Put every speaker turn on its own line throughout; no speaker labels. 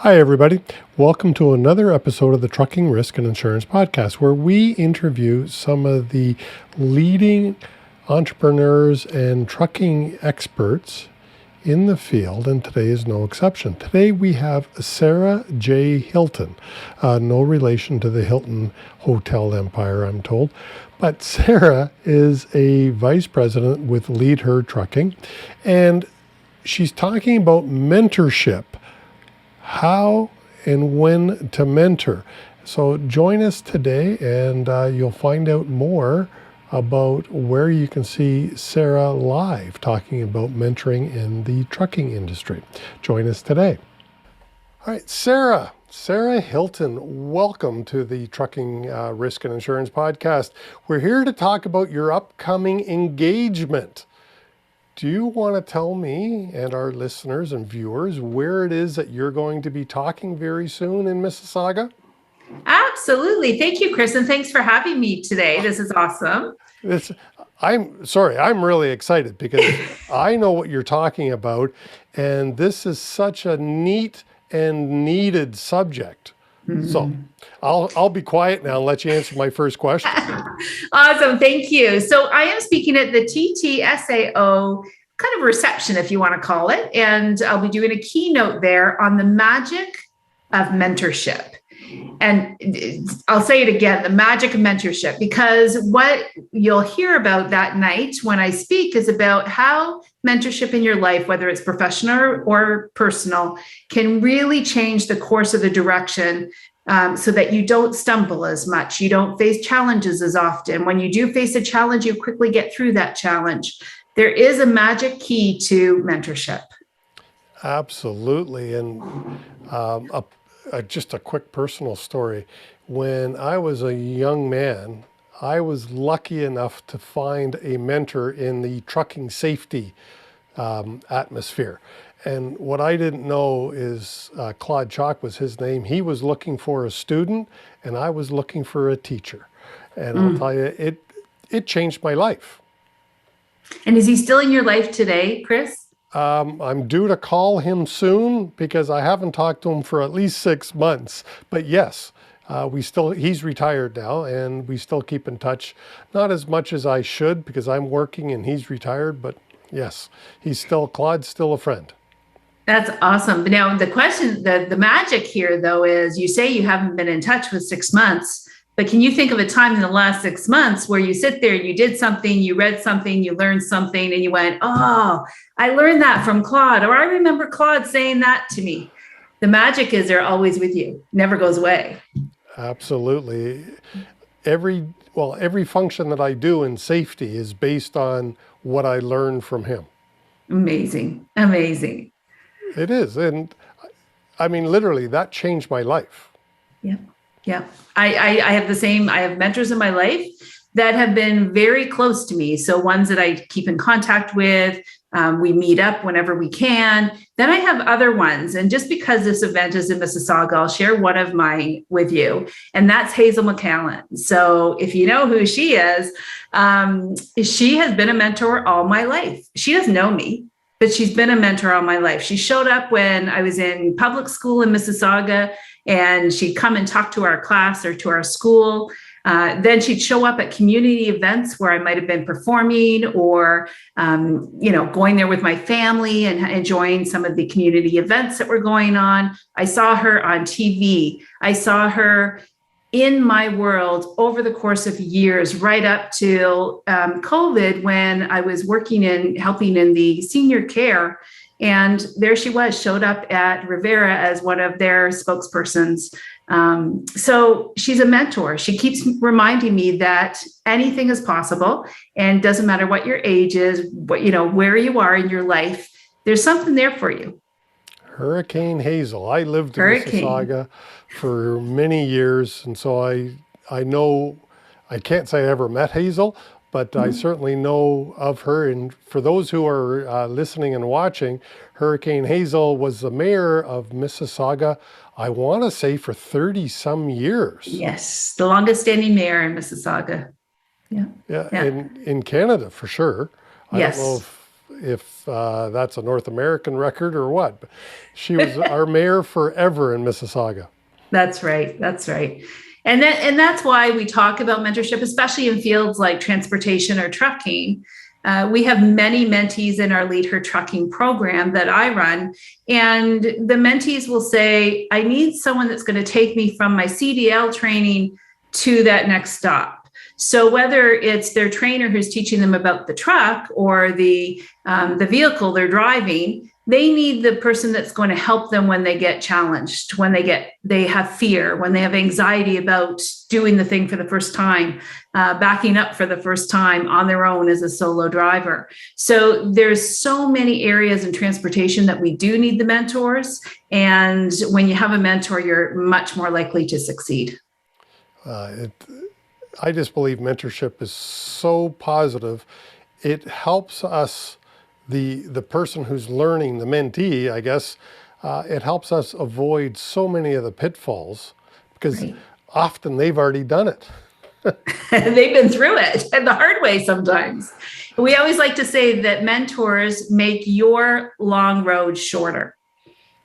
Hi, everybody. Welcome to another episode of the Trucking Risk and Insurance Podcast, where we interview some of the leading entrepreneurs and trucking experts in the field, and today is no exception. Today we have Sarah J. Hilton, no relation to the Hilton Hotel Empire, I'm told, but Sarah is a vice president with LeadHERtrucking, and she's talking about mentorship. How and when to mentor. So join us today and you'll find out more about where you can see Sarah live talking about mentoring in the trucking industry. Join us today. All right, Sarah Hilton, welcome to the Trucking Risk and Insurance Podcast. We're here to talk about your upcoming engagement. Do you want to tell me and our listeners and viewers where it is that you're going to be talking very soon in Mississauga?
Absolutely. Thank you, Chris, and thanks for having me today. This is awesome.
I'm really excited because I know what you're talking about, and this is such a neat and needed subject. So I'll be quiet now and let you answer my first question.
Awesome. Thank you. So I am speaking at the ttsao kind of reception, if you want to call it. And I'll be doing a keynote there on the magic of mentorship. And I'll say it again, the magic of mentorship, because what you'll hear about that night when I speak is about how mentorship in your life, whether it's professional or personal, can really change the course of the direction so that you don't stumble as much. You don't face challenges as often. When you do face a challenge, you quickly get through that challenge. There is a magic key to mentorship.
Absolutely. And just a quick personal story. When I was a young man, I was lucky enough to find a mentor in the trucking safety atmosphere. And what I didn't know is Claude Chalk was his name. He was looking for a student and I was looking for a teacher. And I'll tell you, it changed my life.
And is he still in your life today, Chris?
I'm due to call him soon because I haven't talked to him for at least 6 months. But yes, he's retired now and we still keep in touch. Not as much as I should because I'm working and he's retired, but yes, Claude's still a friend.
That's awesome. But now the question, the magic here though, is you say you haven't been in touch with 6 months, but can you think of a time in the last 6 months where you sit there, you did something, you read something, you learned something, and you went, oh, I learned that from Claude, or I remember Claude saying that to me. The magic is they're always with you, never goes away.
Absolutely. Every function that I do in safety is based on what I learned from him. Amazing. It is. And I mean, literally, that changed my life.
Yeah. Yeah. I have the same. I have mentors in my life that have been very close to me. So ones that I keep in contact with, we meet up whenever we can. Then I have other ones. And just because this event is in Mississauga, I'll share one of mine with you. And that's Hazel McCallan. So if you know who she is, she has been a mentor all my life. She doesn't know me, but she's been a mentor all my life. She showed up when I was in public school in Mississauga, and she'd come and talk to our class or to our school. Then she'd show up at community events where I might have been performing or, going there with my family and enjoying some of the community events that were going on. I saw her on TV. I saw her in my world over the course of years, right up till COVID, when I was helping in the senior care. And there she was, showed up at Rivera as one of their spokespersons. So she's a mentor. She keeps reminding me that anything is possible, and doesn't matter what your age is, where you are in your life, there's something there for you.
Hurricane Hazel. I lived in Mississauga for many years, and so I know, I can't say I ever met Hazel, but I certainly know of her. And for those who are listening and watching, Hurricane Hazel was the mayor of Mississauga, I want to say, for 30 some years.
Yes, the longest standing mayor in Mississauga.
Yeah. In Canada, for sure. I don't know if if that's a North American record or what. She was our mayor forever in Mississauga.
That's right. That's right. And that's why we talk about mentorship, especially in fields like transportation or trucking. We have many mentees in our LeadHERtrucking program that I run, and the mentees will say, I need someone that's going to take me from my CDL training to that next stop. So whether it's their trainer who's teaching them about the truck or the vehicle they're driving, they need the person that's going to help them when they get challenged, when they have fear, when they have anxiety about doing the thing for the first time, backing up for the first time on their own as a solo driver. So there's so many areas in transportation that we do need the mentors. And when you have a mentor, you're much more likely to succeed.
I just believe mentorship is so positive. It helps us, the person who's learning, the mentee, I guess, it helps us avoid so many of the pitfalls because often they've already done it.
They've been through it and the hard way sometimes. We always like to say that mentors make your long road shorter.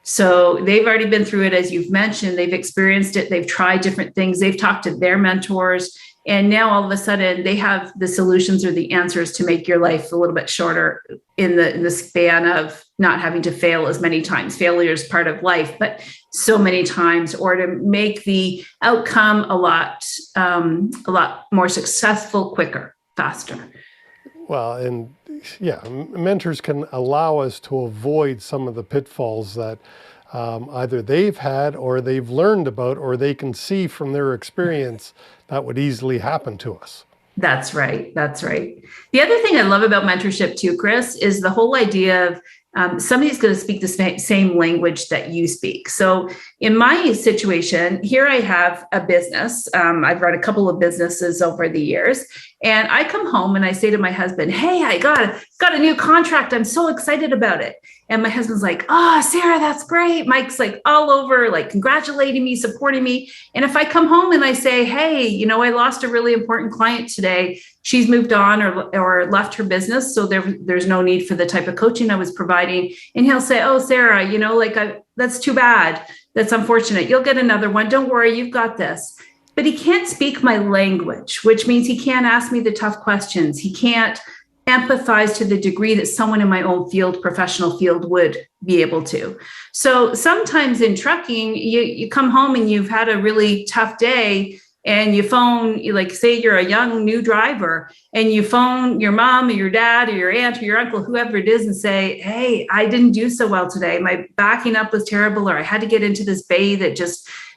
So they've already been through it, as you've mentioned. They've experienced it. They've tried different things. They've talked to their mentors. And now all of a sudden they have the solutions or the answers to make your life a little bit shorter in the span of not having to fail as many times. Failure is part of life, but so many times, or to make the outcome a lot more successful, quicker, faster.
Well, and yeah, mentors can allow us to avoid some of the pitfalls that either they've had or they've learned about, or they can see from their experience that would easily happen to us.
That's right. That's right. The other thing I love about mentorship too, Chris, is the whole idea of somebody's going to speak the same language that you speak. So in my situation, here I have a business. I've run a couple of businesses over the years, and I come home and I say to my husband, hey, I got a new contract. I'm so excited about it. And my husband's like, oh, Sarah, that's great. Mike's like all over, like congratulating me, supporting me. And if I come home and I say, hey, I lost a really important client today, she's moved on or left her business, so there's no need for the type of coaching I was providing. And he'll say, oh, Sarah, that's too bad. That's unfortunate. You'll get another one. Don't worry, you've got this. But he can't speak my language, which means he can't ask me the tough questions. He can't empathize to the degree that someone in my own professional field would be able to. So sometimes in trucking, you come home and you've had a really tough day, and you phone, say you're a young new driver, and you phone your mom or your dad or your aunt or your uncle, whoever it is, and say, hey, I didn't do so well today. My backing up was terrible, or I had to get into this bay that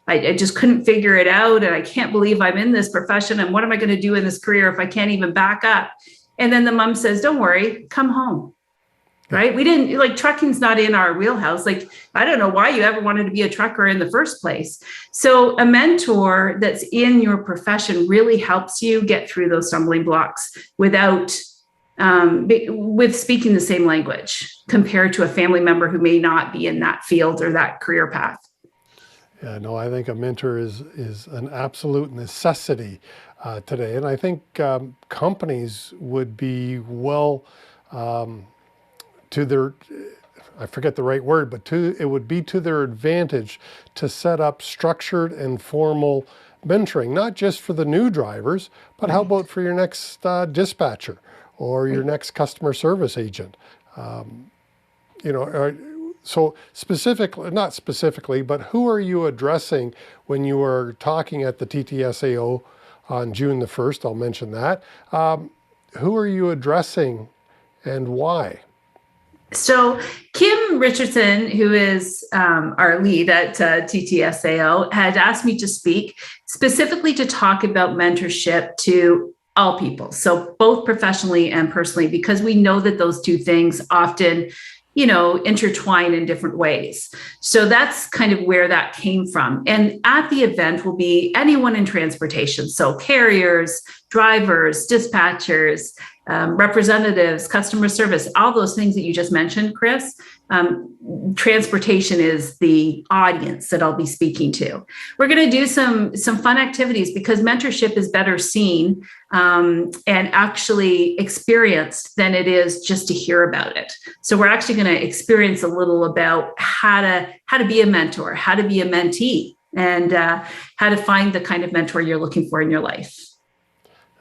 I just couldn't figure it out. And I can't believe I'm in this profession. And what am I going to do in this career if I can't even back up? And then the mom says, don't worry, come home. Right? We didn't trucking's not in our wheelhouse. I don't know why you ever wanted to be a trucker in the first place. So a mentor that's in your profession really helps you get through those stumbling blocks with speaking the same language compared to a family member who may not be in that field or that career path.
Yeah, no, I think a mentor is an absolute necessity today. And I think companies would be to their, I forget the right word, but it would be to their advantage to set up structured and formal mentoring, not just for the new drivers, but how about for your next dispatcher or your next customer service agent? So not specifically, but who are you addressing when you are talking at the ttsao on June the 1st? I'll mention that. Who are you addressing and why?
So Kim Richardson, who is our lead at ttsao, had asked me to speak specifically to talk about mentorship to all people. So both professionally and personally, because we know that those two things often intertwine in different ways. So that's kind of where that came from. And at the event will be anyone in transportation. So carriers, drivers, dispatchers, representatives, customer service, all those things that you just mentioned, Chris. transportation is the audience that I'll be speaking to. We're going to do some fun activities because mentorship is better seen and actually experienced than it is just to hear about it. So we're actually going to experience a little about how to be a mentor, how to be a mentee, and how to find the kind of mentor you're looking for in your life.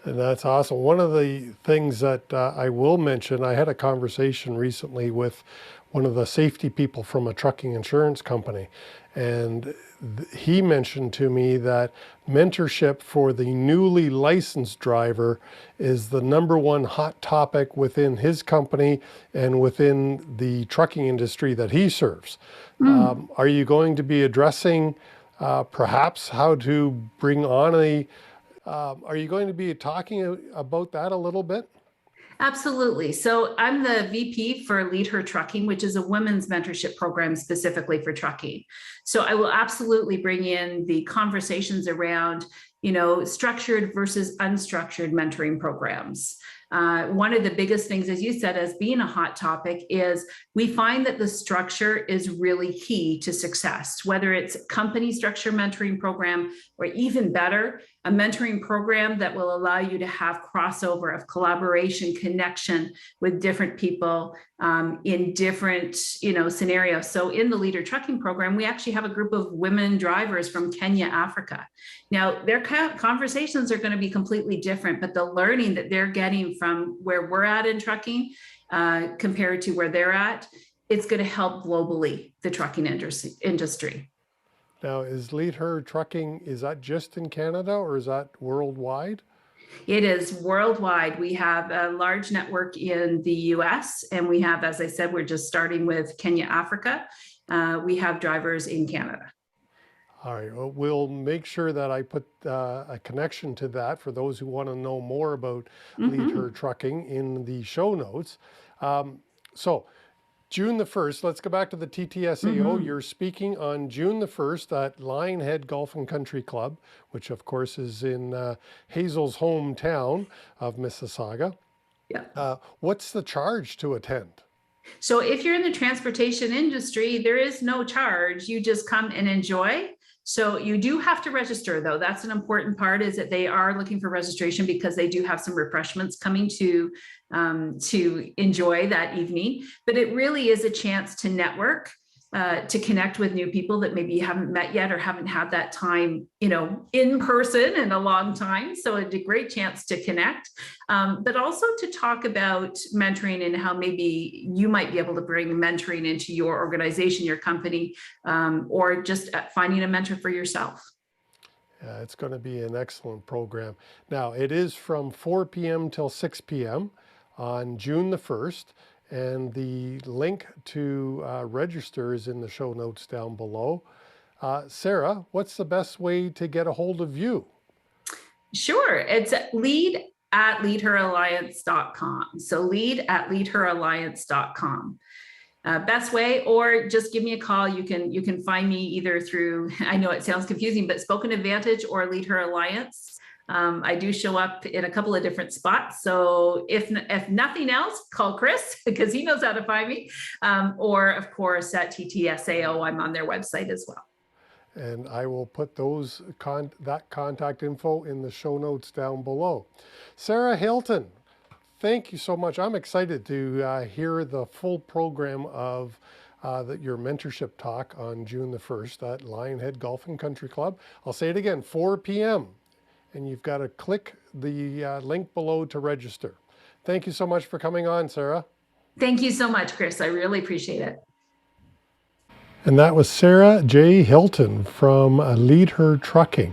And that's awesome. One of the things that I will mention, I had a conversation recently with one of the safety people from a trucking insurance company. And he mentioned to me that mentorship for the newly licensed driver is the number one hot topic within his company and within the trucking industry that he serves. Are you going to be addressing perhaps how to bring on are you going to be talking about that a little bit?
Absolutely. So I'm the VP for LeadHERtrucking, which is a women's mentorship program specifically for trucking. So I will absolutely bring in the conversations around, structured versus unstructured mentoring programs. One of the biggest things, as you said, as being a hot topic, is we find that the structure is really key to success, whether it's company structure mentoring program, or even better, a mentoring program that will allow you to have crossover of collaboration, connection with different people in different, scenarios. So in the LeadHERtrucking program, we actually have a group of women drivers from Kenya, Africa. Now, their conversations are going to be completely different, but the learning that they're getting from where we're at in trucking compared to where they're at, it's going to help globally the trucking industry.
Now, is LeadHERtrucking, is that just in Canada or is that worldwide?
It is worldwide. We have a large network in the US, and we have, as I said, we're just starting with Kenya, Africa. We have drivers in Canada.
All right, well, we'll make sure that I put a connection to that for those who want to know more about LeadHERtrucking in the show notes. So June the 1st, let's go back to the ttsao. You're speaking on June the 1st at Lionhead Golf and Country Club, which of course is in Hazel's hometown of Mississauga.
Yeah.
What's the charge to attend?
So if you're in the transportation industry, there is no charge. You just come and enjoy. So you do have to register, though. That's an important part, is that they are looking for registration because they do have some refreshments coming to enjoy that evening. But it really is a chance to network, to connect with new people that maybe you haven't met yet or haven't had that time, in person in a long time. So it's a great chance to connect, but also to talk about mentoring and how maybe you might be able to bring mentoring into your organization, your company, or just finding a mentor for yourself.
Yeah, it's going to be an excellent program. Now, it is from 4 p.m. till 6 p.m. on June the 1st. And the link to register is in the show notes down below. Sarah, what's the best way to get a hold of you?
Sure. It's lead@leadheralliance.com. So lead@leadheralliance.com. Best way, or just give me a call. You can find me either through, I know it sounds confusing, but Spoken Advantage or Lead Her Alliance. I do show up in a couple of different spots. So if nothing else, call Chris because he knows how to find me. Or of course at ttsao, I'm on their website as well.
And I will put that contact info in the show notes down below. Sarah Hilton, thank you so much. I'm excited to hear the full program of your mentorship talk on June the 1st at Lionhead Golf and Country Club. I'll say it again, 4 p.m. And you've got to click the link below to register. Thank you so much for coming on, Sarah.
Thank you so much, Chris. I really appreciate it.
And that was Sarah J. Hilton from LeadHERtrucking.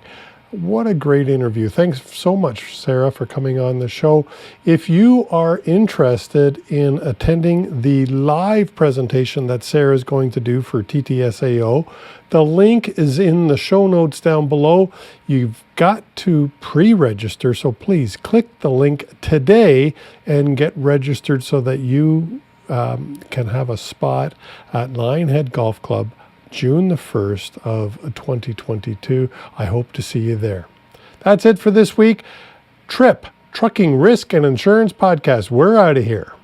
What a great interview. Thanks so much, Sarah, for coming on the show. If you are interested in attending the live presentation that Sarah is going to do for ttsao, the link is in the show notes down below. You've got to pre-register, so please click the link today and get registered so that you can have a spot at Lionhead Golf Club June the 1st of 2022. I hope to see you there. That's it for this week. Trucking Risk and Insurance Podcast. We're out of here.